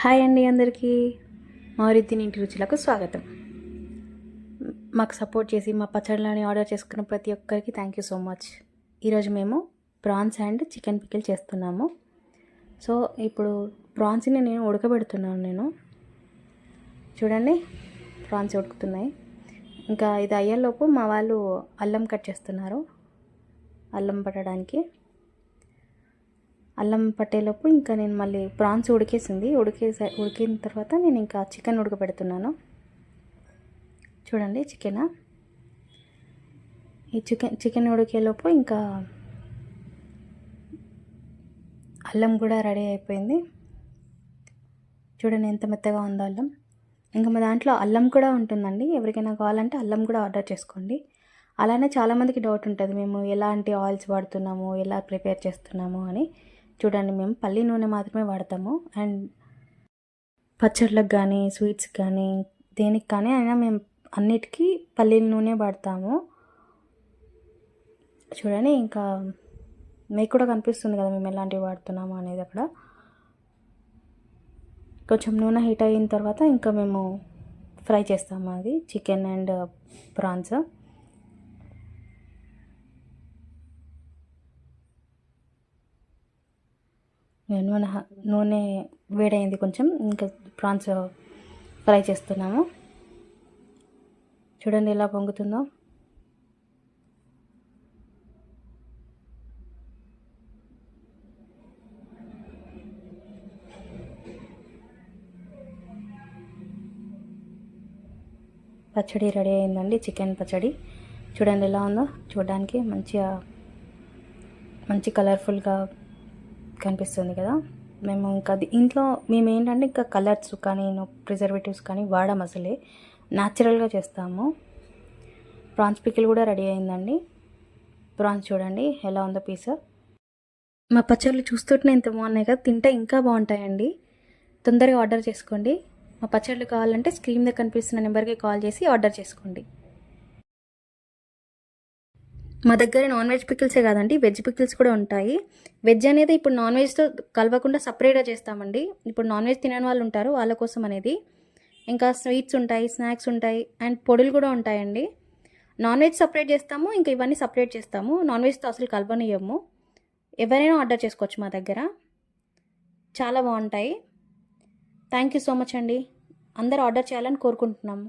Hi అండి అందరికీ. మారుతిని ఇంటి రుచులకు స్వాగతం. మాకు సపోర్ట్ చేసి మా పచ్చళ్ళని ఆర్డర్ చేసుకున్న ప్రతి ఒక్కరికి థ్యాంక్ యూ సో మచ్. ఈరోజు మేము ప్రాన్స్ అండ్ చికెన్ పికిల్ చేస్తున్నాము. సో ఇప్పుడు ప్రాన్స్ని నేను ఉడకబెడుతున్నాను. చూడండి, ప్రాన్స్ ఉడుకుతున్నాయి. ఇంకా ఇది అయ్యేలోపు మా వాళ్ళు అల్లం కట్ చేస్తున్నారు. అల్లం పట్టడానికి అల్లం పట్టేలోపు ఇంకా నేను మళ్ళీ ప్రాన్స్ ఉడికిన తర్వాత నేను ఇంకా చికెన్ ఉడకబెడుతున్నాను. చూడండి, ఈ చికెన్ ఉడికేలోపు ఇంకా అల్లం కూడా రెడీ అయిపోయింది. చూడండి ఎంత మెత్తగా ఉందో అల్లం. ఇంకా మా దాంట్లో అల్లం కూడా ఉంటుందండి. ఎవరికైనా కావాలంటే అల్లం కూడా ఆర్డర్ చేసుకోండి. అలానే చాలామందికి డౌట్ ఉంటుంది, మేము ఎలాంటి ఆయిల్స్ వాడుతున్నాము, ఎలా ప్రిపేర్ చేస్తున్నాము అని. చూడండి, మేము పల్లి నూనె మాత్రమే వాడతాము. అండ్ పచ్చళ్ళకు కానీ స్వీట్స్కి కానీ దేనికి కానీ అయినా మేము అన్నిటికీ పల్లీల నూనె వాడతాము. చూడండి, ఇంకా మీకు కూడా కనిపిస్తుంది కదా మేము ఎలాంటివి వాడుతున్నాము అనేది. అక్కడ కొంచెం నూనె హీట్ అయిన తర్వాత ఇంకా మేము ఫ్రై చేస్తాము అది చికెన్ అండ్ ప్రాన్స్. నూనె వేడైంది కొంచెం, ఇంకా ప్రాన్స్ ఫ్రై చేస్తున్నాము. చూడండి ఎలా పొంగుతుందో. పచ్చడి రెడీ అయిందండి, చికెన్ పచ్చడి. చూడండి ఎలా ఉందో. చూడడానికి మంచి కలర్ఫుల్గా కనిపిస్తుంది కదా. మేము ఇంకా ఇంట్లో మేము ఏంటంటే ఇంకా కలర్స్ కానీ ప్రిజర్వేటివ్స్ కానీ వాడము, అసలే న్యాచురల్గా చేస్తాము. ప్రాన్స్ పికిల్ కూడా రెడీ అయిందండి. ప్రాన్స్ చూడండి ఎలా ఉందో పీస్. మా పచ్చళ్ళు చూస్తుంటే ఎంత బాగున్నాయి కదా, తింటే ఇంకా బాగుంటాయండి. తొందరగా ఆర్డర్ చేసుకోండి. మా పచ్చళ్ళు కావాలంటే స్క్రీన్ మీద కనిపిస్తున్న నెంబర్కి కాల్ చేసి ఆర్డర్ చేసుకోండి. మా దగ్గర నాన్ వెజ్ పికిల్సే కాదండి, వెజ్ పికిల్స్ కూడా ఉంటాయి. వెజ్ అనేది ఇప్పుడు నాన్ వెజ్తో కలవకుండా సపరేట్గా చేస్తామండి. ఇప్పుడు నాన్ వెజ్ తినని వాళ్ళు ఉంటారు, వాళ్ళ కోసం అనేది. ఇంకా స్వీట్స్ ఉంటాయి, స్నాక్స్ ఉంటాయి, అండ్ పొడులు కూడా ఉంటాయండి. నాన్ వెజ్ సపరేట్ చేస్తాము, ఇంకా ఇవన్నీ సపరేట్ చేస్తాము. నాన్ వెజ్తో అసలు కలవనియము. ఎవరైనా ఆర్డర్ చేసుకోవచ్చు మా దగ్గర, చాలా బాగుంటాయి. థ్యాంక్ యూ సో మచ్ అండి. అందరూ ఆర్డర్ చేయాలని కోరుకుంటున్నాము.